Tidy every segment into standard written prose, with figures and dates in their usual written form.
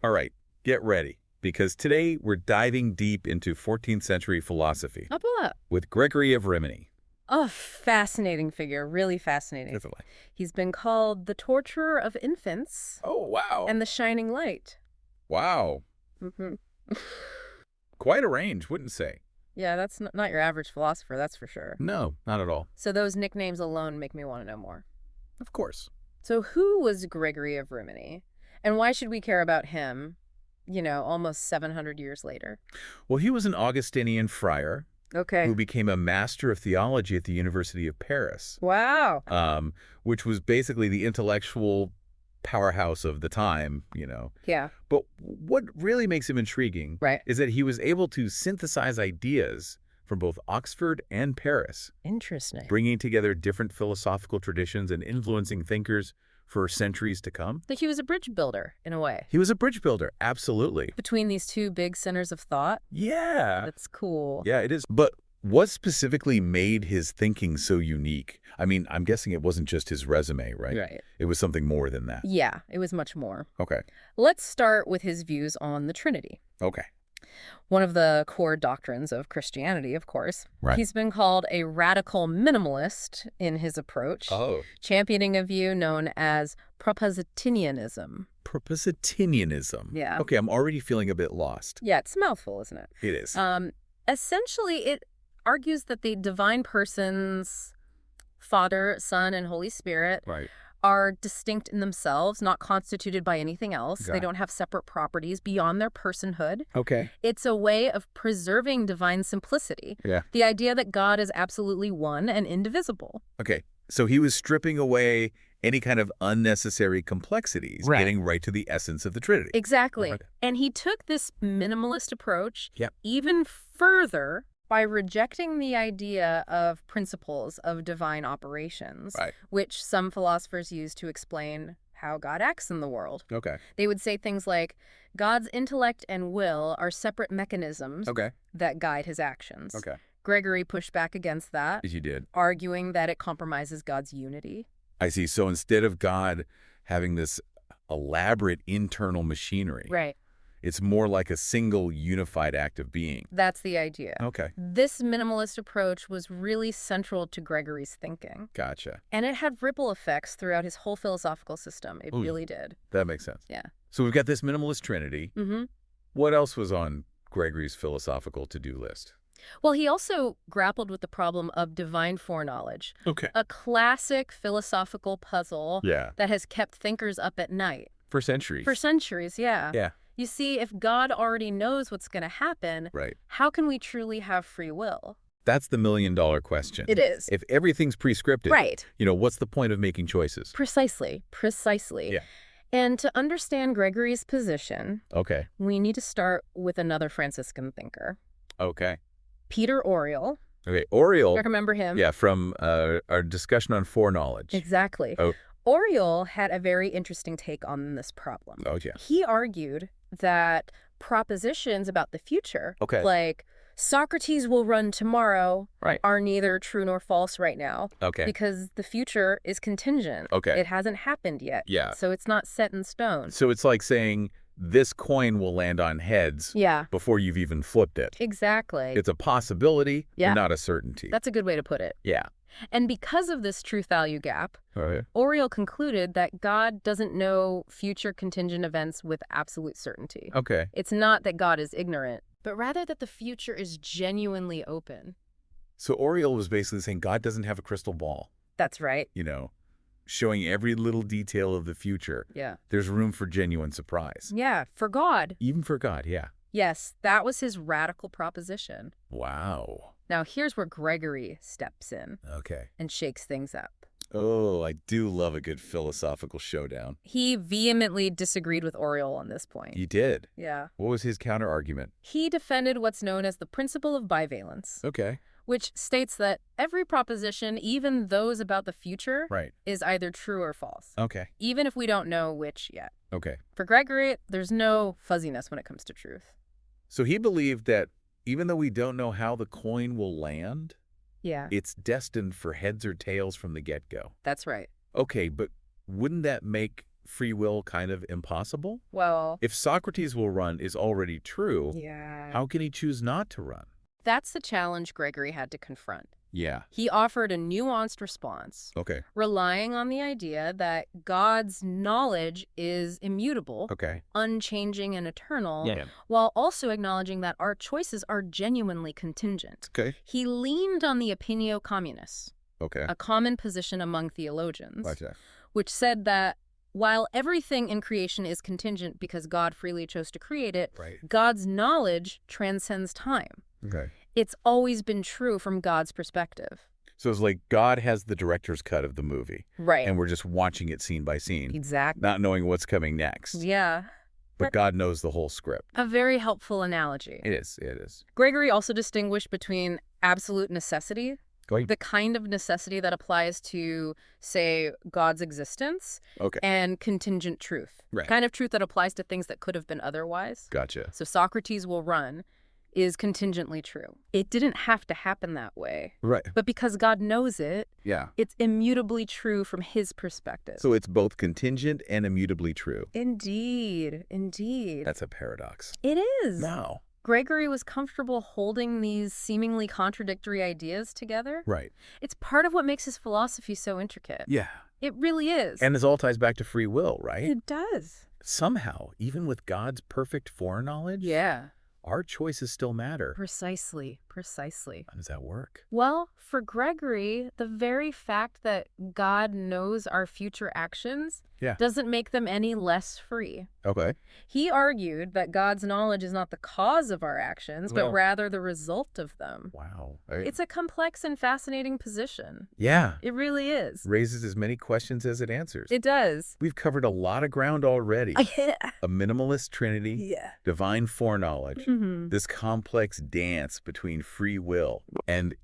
All right, get ready, because today we're diving deep into 14th century philosophy Up a lot. with Gregory of Rimini. Oh, fascinating figure. Really fascinating. Definitely. He's been called the torturer of infants Oh, wow. and the shining light. Wow. hmm Quite a range, wouldn't say. Yeah, that's not your average philosopher, that's for sure. No, not at all. So those nicknames alone make me want to know more. Of course. So who was Gregory of Rimini? And why should we care about him, almost 700 years later? Well, he was an Augustinian friar Okay. who became a master of theology at the University of Paris, Wow. which was basically the intellectual powerhouse of the time, Yeah. But what really makes him intriguing Right. is that he was able to synthesize ideas from both Oxford and Paris, Interesting. bringing together different philosophical traditions and influencing thinkers for centuries to come. So he was a bridge builder, in a way, He was a bridge builder, absolutely. between these two big centers of thought. Yeah. That's cool. Yeah, it is. But what specifically made his thinking so unique? I mean, I'm guessing it wasn't just his resume, right? Right. It was something more than that. Yeah, it was much more. Okay. Let's start with his views on the Trinity. Okay. One of the core doctrines of Christianity, of course. Right. He's been called a radical minimalist in his approach, Oh. championing a view known as propositinianism. Propositinianism. Yeah. Okay, I'm already feeling a bit lost. Yeah, it's a mouthful, isn't it? It is. Essentially, it argues that the divine persons, Father, Son, and Holy Spirit, Right. are distinct in themselves, not constituted by anything else. Got They it. don't have separate properties beyond their personhood. Okay. It's a way of preserving divine simplicity. Yeah. The idea that God is absolutely one and indivisible. Okay. So he was stripping away any kind of unnecessary complexities, Right. getting right to the essence of the Trinity. Exactly. Okay. And he took this minimalist approach Yep. even further by rejecting the idea of principles of divine operations, Right. which some philosophers use to explain how God acts in the world. Okay. They would say things like, God's intellect and will are separate mechanisms Okay. that guide his actions. Okay. Gregory pushed back against that, As you did. arguing that it compromises God's unity. I see. So instead of God having this elaborate internal machinery, Right. it's more like a single unified act of being. That's the idea. Okay. This minimalist approach was really central to Gregory's thinking. Gotcha. And it had ripple effects throughout his whole philosophical system. It Ooh. really did. That makes sense. Yeah. So we've got this minimalist trinity. Mm-hmm. What else was on Gregory's philosophical to-do list? Well, he also grappled with the problem of divine foreknowledge, Okay. a classic philosophical puzzle Yeah. that has kept thinkers up at night. For centuries. For centuries, yeah. Yeah. You see, if God already knows what's going to happen, Right. how can we truly have free will? That's the million-dollar question. It is. If everything's prescripted, Right. What's the point of making choices? Precisely. Yeah. And to understand Gregory's position, Okay. we need to start with another Franciscan thinker, Okay. Peter Oriol. Okay. Oriol. Remember him? Yeah, from our discussion on foreknowledge. Exactly. Oh. Oriol had a very interesting take on this problem. Oh, yeah. He argued that propositions about the future, Okay. like Socrates will run tomorrow, Right. are neither true nor false right now. Okay. Because the future is contingent. Okay. It hasn't happened yet. Yeah. So it's not set in stone. So it's like saying this coin will land on heads Yeah, before you've even flipped it. exactly. It's a possibility, Yeah. not a certainty. That's a good way to put it. Yeah. And because of this truth-value gap, Oh, yeah. Oriol concluded that God doesn't know future contingent events with absolute certainty. Okay. It's not that God is ignorant, but rather that the future is genuinely open. So Oriol was basically saying God doesn't have a crystal ball, That's right. showing every little detail of the future. Yeah. There's room for genuine surprise. Yeah, for God. Even for God, yeah. Yes, that was his radical proposition. Wow. Now here's where Gregory steps in Okay. and shakes things up. Oh, I do love a good philosophical showdown. He vehemently disagreed with Oriol on this point. He did. Yeah. What was his counter-argument? He defended what's known as the principle of bivalence, Okay. which states that every proposition, even those about the future, Right. is either true or false, Okay. even if we don't know which yet. Okay. For Gregory, there's no fuzziness when it comes to truth. So he believed that even though we don't know how the coin will land, Yeah, it's destined for heads or tails from the get-go. that's right. Okay, but wouldn't that make free will kind of impossible? Well, If Socrates will run is already true, yeah. how can he choose not to run? That's the challenge Gregory had to confront. Yeah. He offered a nuanced response, Okay. relying on the idea that God's knowledge is immutable, Okay. unchanging, and eternal, Yeah. while also acknowledging that our choices are genuinely contingent. Okay. He leaned on the opinio communis, Okay. a common position among theologians, Gotcha. which said that while everything in creation is contingent because God freely chose to create it, Right. God's knowledge transcends time. Okay. It's always been true from God's perspective. So it's like God has the director's cut of the movie, Right. and we're just watching it scene by scene, Exactly. not knowing what's coming next. Yeah. But God knows the whole script. A very helpful analogy. It is. It is. Gregory also distinguished between absolute necessity, Going. the kind of necessity that applies to, say, God's existence, Okay. and contingent truth. Right. Kind of truth that applies to things that could have been otherwise. Gotcha. So Socrates will run is contingently true. It didn't have to happen that way. Right. But because God knows it, Yeah. it's immutably true from his perspective. So it's both contingent and immutably true. Indeed. Indeed. That's a paradox. It is. No. Gregory was comfortable holding these seemingly contradictory ideas together. Right. It's part of what makes his philosophy so intricate. Yeah. It really is. And this all ties back to free will, right? it does. Somehow, even with God's perfect foreknowledge, Yeah. our choices still matter. Precisely. Precisely. How does that work? Well, for Gregory, the very fact that God knows our future actions Yeah. doesn't make them any less free. Okay. He argued that God's knowledge is not the cause of our actions, but Well- rather the result of them. Wow. It's a complex and fascinating position. Yeah. It really is. Raises as many questions as it answers. It does. We've covered a lot of ground already. Yeah. A minimalist trinity, Yeah. divine foreknowledge, Mm-hmm. this complex dance between free will and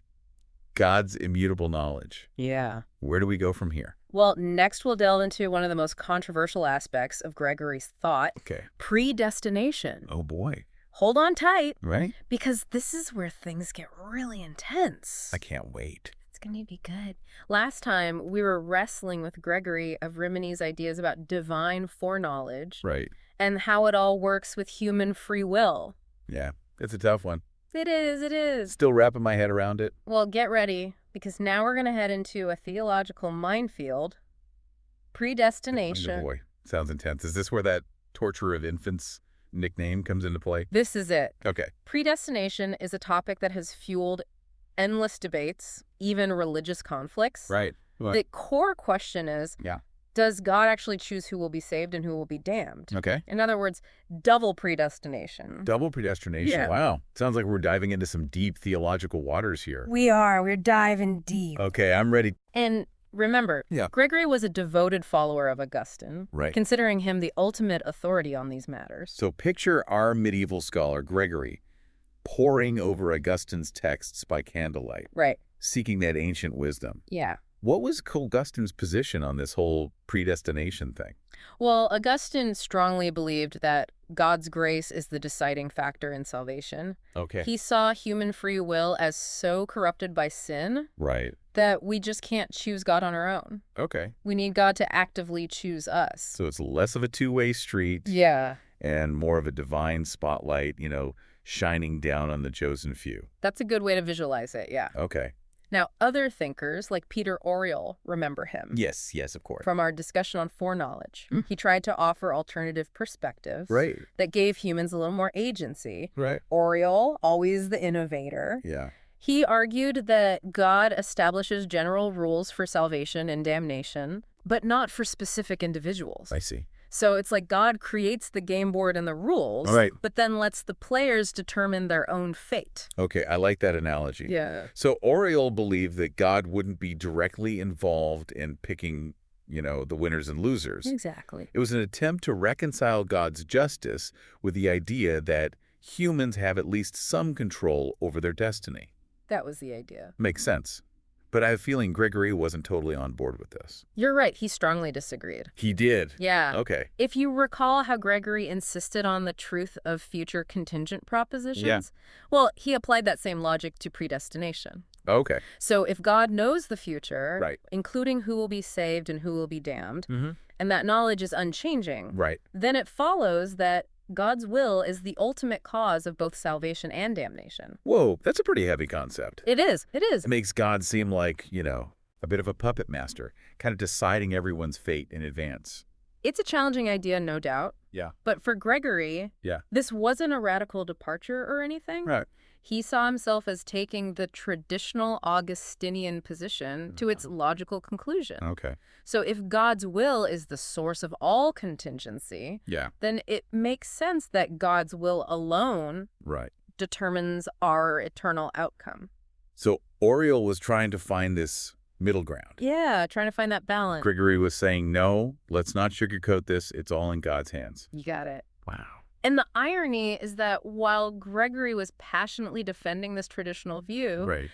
God's immutable knowledge. Yeah. Where do we go from here? Well, next we'll delve into one of the most controversial aspects of Gregory's thought, Okay. predestination. Oh, boy. Hold on tight, Right? because this is where things get really intense. I can't wait. It's going to be good. Last time, we were wrestling with Gregory of Rimini's ideas about divine foreknowledledge Right. and how it all works with human free will. Yeah. It's a tough one. It is, it is. Still wrapping my head around it. Well, get ready, because now we're going to head into a theological minefield. Predestination. Oh, boy. Sounds intense. Is this where that torture of infants nickname comes into play? This is it. Okay. Predestination is a topic that has fueled endless debates, even religious conflicts. Right. The core question is, Yeah. does God actually choose who will be saved and who will be damned? Okay. In other words, double predestination. Double predestination. Yeah. Wow. Sounds like we're diving into some deep theological waters here. We're diving deep. Okay, I'm ready. And remember, Yeah. Gregory was a devoted follower of Augustine, Right. considering him the ultimate authority on these matters. So picture our medieval scholar, Gregory, poring over Augustine's texts by candlelight, Right. seeking that ancient wisdom. Yeah. What was Augustine's position on this whole predestination thing? Well, Augustine strongly believed that God's grace is the deciding factor in salvation. Okay. He saw human free will as so corrupted by sin Right. that we just can't choose God on our own. Okay. We need God to actively choose us. So it's less of a two-way street Yeah, and more of a divine spotlight, shining down on the chosen few. that's a good way to visualize it, yeah. Okay. Now, other thinkers like Peter Oriol remember him. Yes, of course. From our discussion on foreknowledge. He tried to offer alternative perspectives Right. that gave humans a little more agency. Right. Oriol, always the innovator, Yeah. he argued that God establishes general rules for salvation and damnation, but not for specific individuals. I see. So it's like God creates the game board and the rules, All right. but then lets the players determine their own fate. Okay, I like that analogy. Yeah. So Oriol believed that God wouldn't be directly involved in picking, the winners and losers. Exactly. It was an attempt to reconcile God's justice with the idea that humans have at least some control over their destiny. That was the idea. Makes sense. But I have a feeling Gregory wasn't totally on board with this. You're right. He strongly disagreed. He did. Yeah. Okay. If you recall how Gregory insisted on the truth of future contingent propositions, Yeah. well, he applied that same logic to predestination. Okay. So if God knows the future, Right. including who will be saved and who will be damned, Mm-hmm. and that knowledge is unchanging, Right. then it follows that God's will is the ultimate cause of both salvation and damnation. Whoa, that's a pretty heavy concept. It is. It is. It makes God seem like, a bit of a puppet master, kind of deciding everyone's fate in advance. It's a challenging idea, no doubt. Yeah. But for Gregory, Yeah. this wasn't a radical departure or anything. Right. He saw himself as taking the traditional Augustinian position to its logical conclusion. Okay. So if God's will is the source of all contingency, Yeah. then it makes sense that God's will alone Right. determines our eternal outcome. So Oriel was trying to find this middle ground. Yeah, trying to find that balance. Gregory was saying, no, let's not sugarcoat this. It's all in God's hands. You got it. Wow. And the irony is that while Gregory was passionately defending this traditional view, Right.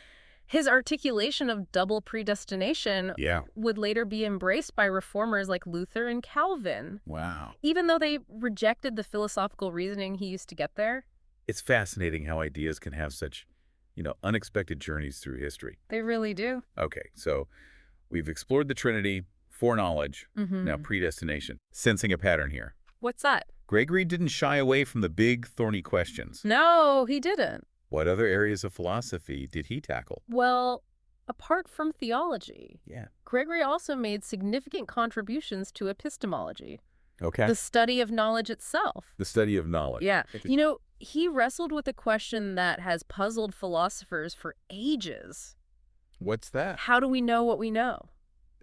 his articulation of double predestination Yeah. would later be embraced by reformers like Luther and Calvin, Wow. even though they rejected the philosophical reasoning he used to get there. It's fascinating how ideas can have such, unexpected journeys through history. They really do. Okay, so we've explored the Trinity, foreknowledge, Mm-hmm. now predestination. Sensing a pattern here. What's that? Gregory didn't shy away from the big, thorny questions. No, he didn't. What other areas of philosophy did he tackle? Well, apart from theology, Yeah. Gregory also made significant contributions to epistemology, Okay. the study of knowledge itself. The study of knowledge. Yeah. He wrestled with a question that has puzzled philosophers for ages. What's that? How do we know what we know?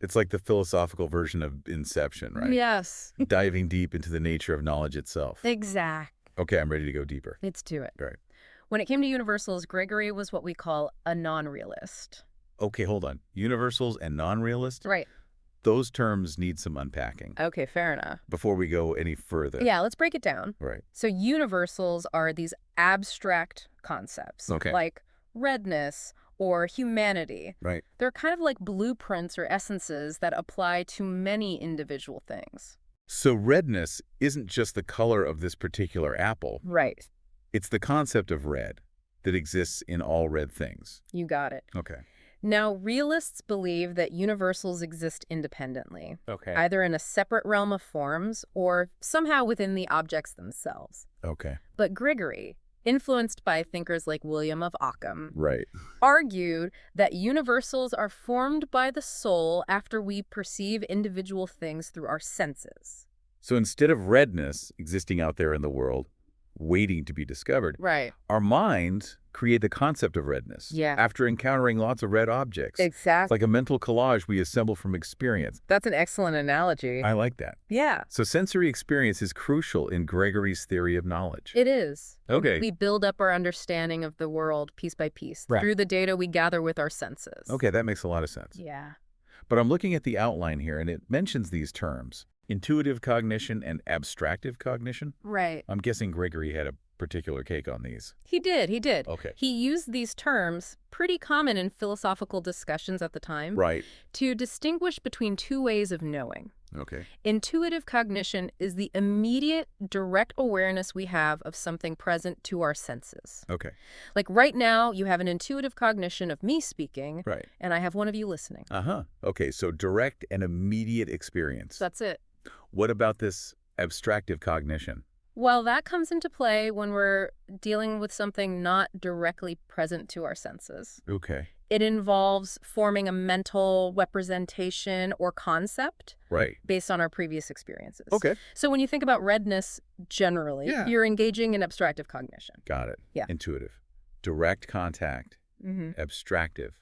It's like the philosophical version of Inception, right? Yes. Diving deep into the nature of knowledge itself. Exact. Okay, I'm ready to go deeper. Let's do it. Right. When it came to universals, Gregory was what we call a non-realist. Okay, hold on. Universals and non-realist? Right. Those terms need some unpacking Okay, fair enough. before we go any further. Yeah, let's break it down. Right. So universals are these abstract concepts, Okay. like redness or humanity. Right. They're kind of like blueprints or essences that apply to many individual things. So redness isn't just the color of this particular apple. Right. It's the concept of red that exists in all red things. You got it. Okay. Now, realists believe that universals exist independently, Okay. either in a separate realm of forms or somehow within the objects themselves. Okay. But Gregory, influenced by thinkers like William of Ockham, Right. argued that universals are formed by the soul after we perceive individual things through our senses. So instead of redness existing out there in the world, waiting to be discovered, Right. our minds create the concept of redness. Yeah. After encountering lots of red objects. It's Exactly. like a mental collage we assemble from experience. That's an excellent analogy. I like that. Yeah, So sensory experience is crucial in Gregory's theory of knowledge. it is. Okay. We build up our understanding of the world piece by piece Right. through the data we gather with our senses. Okay, that makes a lot of sense. Yeah. But I'm looking at the outline here, and it mentions these terms, intuitive cognition and abstractive cognition. Right. I'm guessing Gregory had a particular take on these. He did. Okay. He used these terms, pretty common in philosophical discussions at the time, Right. to distinguish between two ways of knowing. Okay. Intuitive cognition is the immediate, direct awareness we have of something present to our senses. Okay. Like right now, you have an intuitive cognition of me speaking, Right. and I have one of you listening. Uh-huh. Okay, so direct and immediate experience. So that's it. What about this abstractive cognition? Well, that comes into play when we're dealing with something not directly present to our senses. Okay. It involves forming a mental representation or concept Right. based on our previous experiences. Okay. So when you think about redness generally, Yeah. you're engaging in abstractive cognition. Got it. Yeah. Intuitive. Direct contact. Mm-hmm. Abstractive.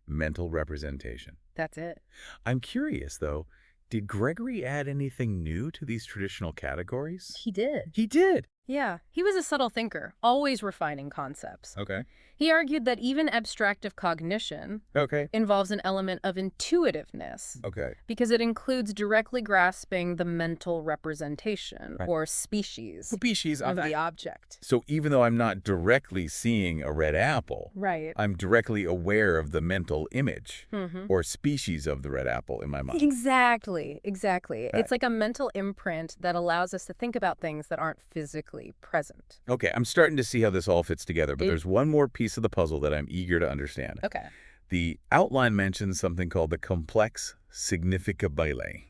Mental representation. That's it. I'm curious, though, did Gregory add anything new to these traditional categories? He did. He did. Yeah. He was a subtle thinker, always refining concepts. Okay. He argued that even abstractive cognition Okay. involves an element of intuitiveness Okay. because it includes directly grasping the mental representation Right. or species Species of the object. So even though I'm not directly seeing a red apple, Right. I'm directly aware of the mental image Mm-hmm. or species of the red apple in my mind. Exactly. Exactly. Right. It's like a mental imprint that allows us to think about things that aren't physically present. Okay, I'm starting to see how this all fits together, but It- there's one more piece of the puzzle that I'm eager to understand. Okay. The outline mentions something called the complex significabile.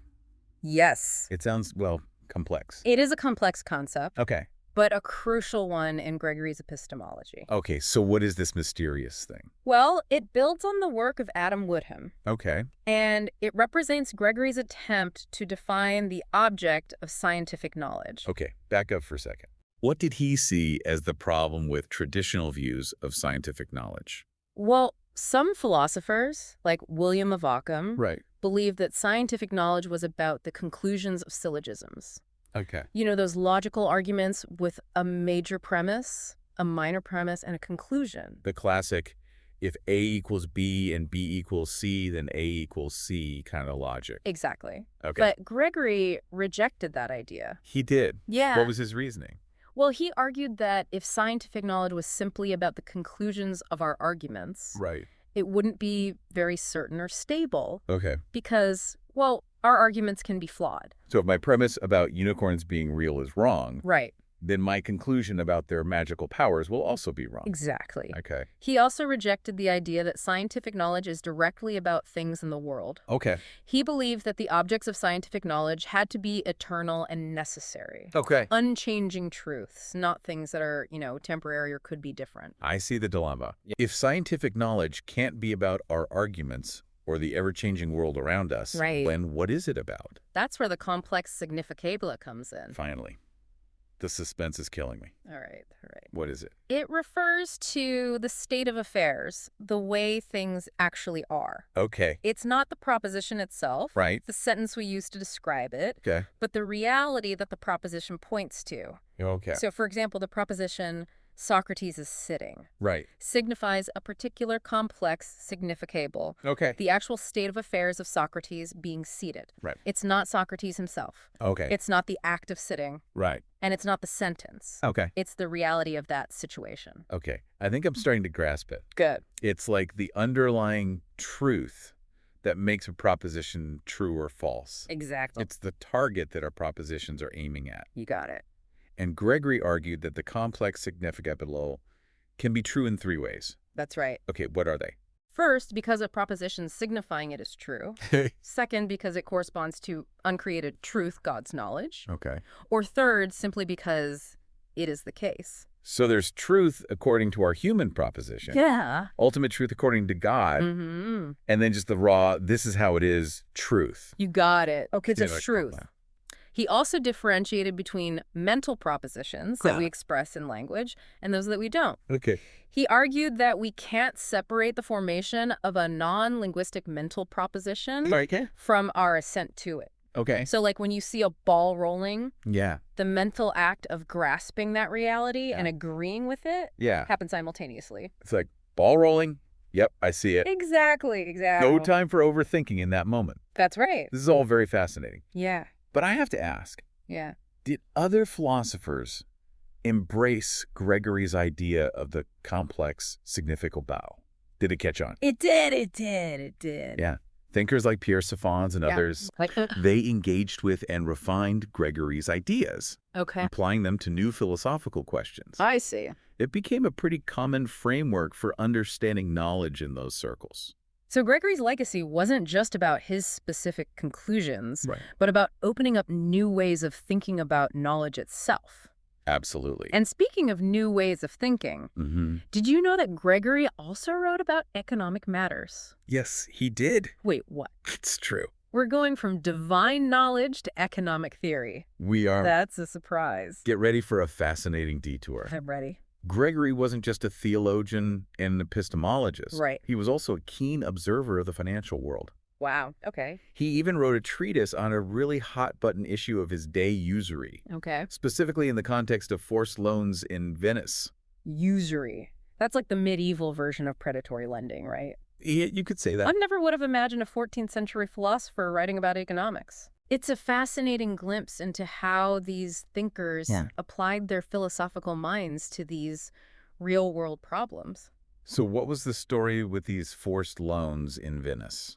Yes. It sounds, well, complex. It is a complex concept, Okay. but a crucial one in Gregory's epistemology. Okay, so what is this mysterious thing? Well, it builds on the work of Adam Woodham, Okay. and it represents Gregory's attempt to define the object of scientific knowledge. Okay, back up for a second. What did he see as the problem with traditional views of scientific knowledge? Well, some philosophers, like William of Ockham, Right. believed that scientific knowledge was about the conclusions of syllogisms. Okay. You know, those logical arguments with a major premise, a minor premise, and a conclusion. The classic, if A equals B and B equals C, then A equals C kind of logic. Exactly. Okay. But Gregory rejected that idea. He did. Yeah. What was his reasoning? Well, he argued that if scientific knowledge was simply about the conclusions of our arguments, Right. it wouldn't be very certain or stable Okay. because, well, our arguments can be flawed. So if my premise about unicorns being real is wrong, Right. then my conclusion about their magical powers will also be wrong. Exactly. Okay. He also rejected the idea that scientific knowledge is directly about things in the world. Okay. He believed that the objects of scientific knowledge had to be eternal and necessary. Okay. Unchanging truths, not things that are, temporary or could be different. I see the dilemma. If scientific knowledge can't be about our arguments or the ever-changing world around us, Right. then what is it about? That's where the complex significabula comes in. Finally. The suspense is killing me. All right. What is it? It refers to the state of affairs, the way things actually are. Okay. It's not the proposition itself, Right. the sentence we use to describe it, Okay. but the reality that the proposition points to. Okay. So, for example, the proposition, Socrates is sitting, Right. signifies a particular complex significable, Okay. the actual state of affairs of Socrates being seated. Right. It's not Socrates himself. Okay. It's not the act of sitting, Right. and it's not the sentence. Okay. It's the reality of that situation. Okay. I think I'm starting to grasp it. Good. It's like the underlying truth that makes a proposition true or false. Exactly. It's the target that our propositions are aiming at. You got it. And Gregory argued that the complex significable can be true in three ways. That's right. Okay, what are they? First, because a proposition signifying it is true. Second, because it corresponds to uncreated truth, God's knowledge. Okay. Or third, simply because it is the case. So there's truth according to our human proposition. Yeah. Ultimate truth according to God. Mm-hmm. And then just the raw, this is how it is, truth. You got it. Okay, Yeah, it's like, truth. wow. He also differentiated between mental propositions that we express in language and those that we don't. Okay. He argued that we can't separate the formation of a non-linguistic mental proposition Okay. from our assent to it. Okay. So like when you see a ball rolling, Yeah. the mental act of grasping that reality Yeah. and agreeing with it Yeah. happens simultaneously. It's like ball rolling. Yep, I see it. Exactly. No time for overthinking in that moment. That's right. This is all very fascinating. Yeah. But I have to ask, Yeah. did other philosophers embrace Gregory's idea of the complex significable bow? Did it catch on? It did. Yeah. Thinkers like Pierre Safons and Yeah. others, Like, they engaged with and refined Gregory's ideas, okay. applying them to new philosophical questions. I see. It became a pretty common framework for understanding knowledge in those circles. So Gregory's legacy wasn't just about his specific conclusions, Right. but about opening up new ways of thinking about knowledge itself. Absolutely. And speaking of new ways of thinking, Mm-hmm. did you know that Gregory also wrote about economic matters? Yes, he did. Wait, what? It's true. We're going from divine knowledge to economic theory. We are. That's a surprise. Get ready for a fascinating detour. I'm ready. Gregory wasn't just a theologian and an epistemologist. Right. He was also a keen observer of the financial world. Wow. Okay. He even wrote a treatise on a really hot-button issue of his day, usury, Okay. specifically in the context of forced loans in Venice. Usury. That's like the medieval version of predatory lending, right? You could say that. I never would have imagined a 14th century philosopher writing about economics. It's a fascinating glimpse into how these thinkers applied their philosophical minds to these real-world problems. So what was the story with these forced loans in Venice?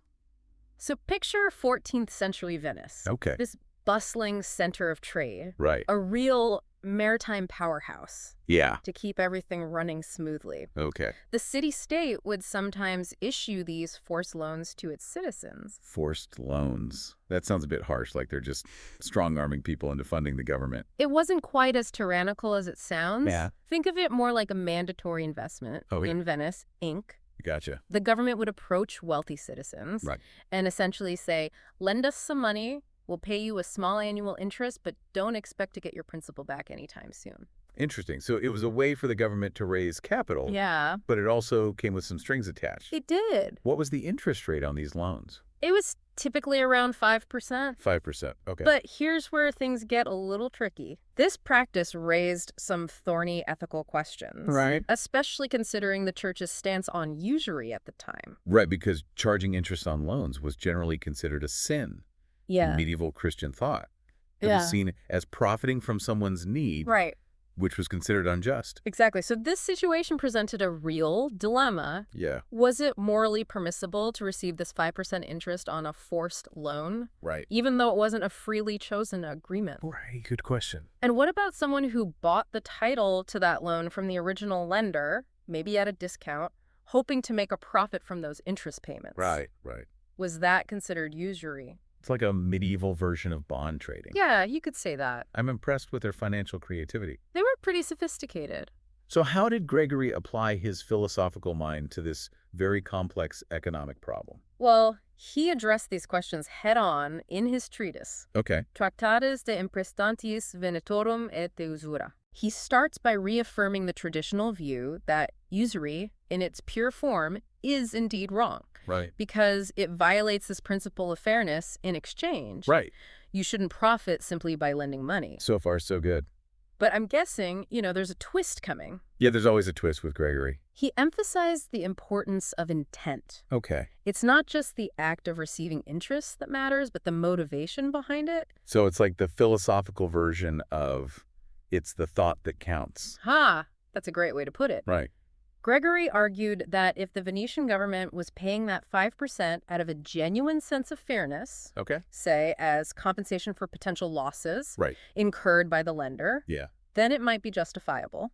So picture 14th century Venice. Okay. This bustling center of trade. Right. A real maritime powerhouse Yeah. to keep everything running smoothly. Okay. The city-state would sometimes issue these forced loans to its citizens. Forced loans. That sounds a bit harsh, like they're just strong-arming people into funding the government. It wasn't quite as tyrannical as it sounds. Yeah. Think of it more like a mandatory investment in Venice, Inc. Gotcha. The government would approach wealthy citizens and essentially say, lend us some money, we'll pay you a small annual interest, but don't expect to get your principal back anytime soon. Interesting. So it was a way for the government to raise capital. Yeah. But it also came with some strings attached. It did. What was the interest rate on these loans? It was typically around 5%. 5%. Okay. But here's where things get a little tricky. This practice raised some thorny ethical questions. Right. Especially considering the church's stance on usury at the time. Right, because charging interest on loans was generally considered a sin in medieval Christian thought. It was seen as profiting from someone's need, which was considered unjust. Exactly. So this situation presented a real dilemma. Yeah. Was it morally permissible to receive this 5% interest on a forced loan? Right. Even though it wasn't a freely chosen agreement? Right. Good question. And what about someone who bought the title to that loan from the original lender, maybe at a discount, hoping to make a profit from those interest payments? Right, right. Was that considered usury? It's like a medieval version of bond trading. Yeah, you could say that. I'm impressed with their financial creativity. They were pretty sophisticated. So how did Gregory apply his philosophical mind to this very complex economic problem? Well, he addressed these questions head-on in his treatise, Tractates de Imprestantiis Venetorum et de Usura. He starts by reaffirming the traditional view that usury, in its pure form, is indeed wrong. Right. Because it violates this principle of fairness in exchange. Right. You shouldn't profit simply by lending money. So far, so good. But I'm guessing, there's a twist coming. Yeah, there's always a twist with Gregory. He emphasized the importance of intent. Okay. It's not just the act of receiving interest that matters, but the motivation behind it. So it's like the philosophical version of it's the thought that counts. That's a great way to put it. Right. Gregory argued that if the Venetian government was paying that 5% out of a genuine sense of fairness, say as compensation for potential losses incurred by the lender, then it might be justifiable.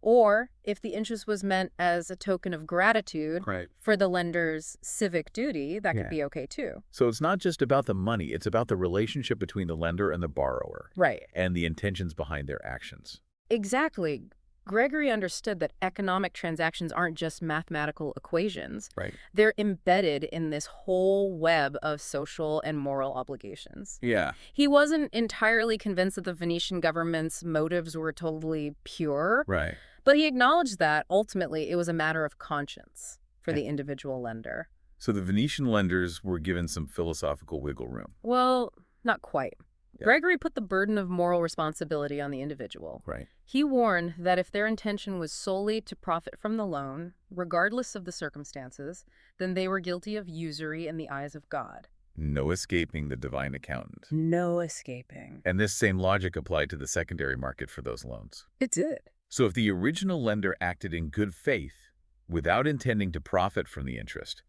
Or if the interest was meant as a token of gratitude for the lender's civic duty, that could be okay too. So it's not just about the money, it's about the relationship between the lender and the borrower. Right. And the intentions behind their actions. Exactly. Gregory understood that economic transactions aren't just mathematical equations. Right. They're embedded in this whole web of social and moral obligations. Yeah. He wasn't entirely convinced that the Venetian government's motives were totally pure. Right. But he acknowledged that, ultimately, it was a matter of conscience for the individual lender. So the Venetian lenders were given some philosophical wiggle room. Well, not quite. Gregory put the burden of moral responsibility on the individual. Right. He warned that if their intention was solely to profit from the loan, regardless of the circumstances, then they were guilty of usury in the eyes of God. No escaping the divine accountant. No escaping. And this same logic applied to the secondary market for those loans. It did. So if the original lender acted in good faith without intending to profit from the interest,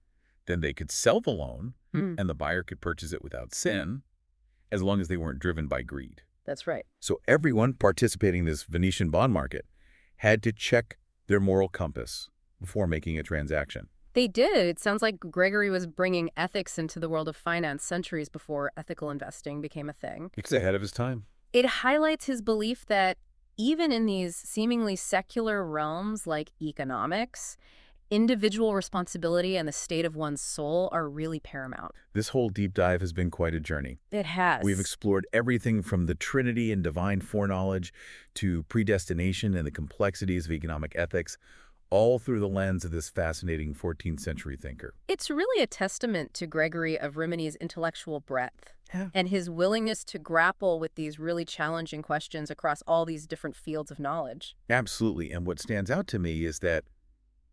then they could sell the loan and the buyer could purchase it without sin, as long as they weren't driven by greed. That's right. So everyone participating in this Venetian bond market had to check their moral compass before making a transaction. They did. It sounds like Gregory was bringing ethics into the world of finance centuries before ethical investing became a thing. It's ahead of his time. It highlights his belief that even in these seemingly secular realms like economics, individual responsibility and the state of one's soul are really paramount. This whole deep dive has been quite a journey. It has. We've explored everything from the Trinity and divine foreknowledge to predestination and the complexities of economic ethics, all through the lens of this fascinating 14th century thinker. It's really a testament to Gregory of Rimini's intellectual breadth and his willingness to grapple with these really challenging questions across all these different fields of knowledge. Absolutely. And what stands out to me is that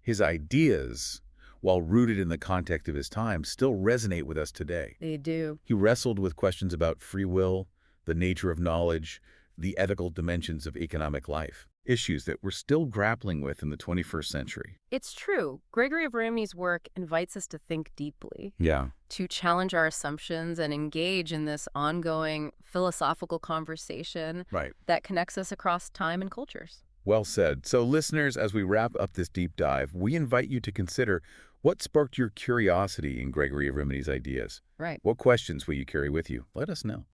his ideas, while rooted in the context of his time, still resonate with us today. They do. He wrestled with questions about free will, the nature of knowledge, the ethical dimensions of economic life. issues that we're still grappling with in the 21st century. It's true. Gregory of Rimini's work invites us to think deeply, Yeah. to challenge our assumptions and engage in this ongoing philosophical conversation Right. that connects us across time and cultures. Well said. So listeners, as we wrap up this deep dive, we invite you to consider what sparked your curiosity in Gregory of Rimini's ideas. Right. What questions will you carry with you? Let us know.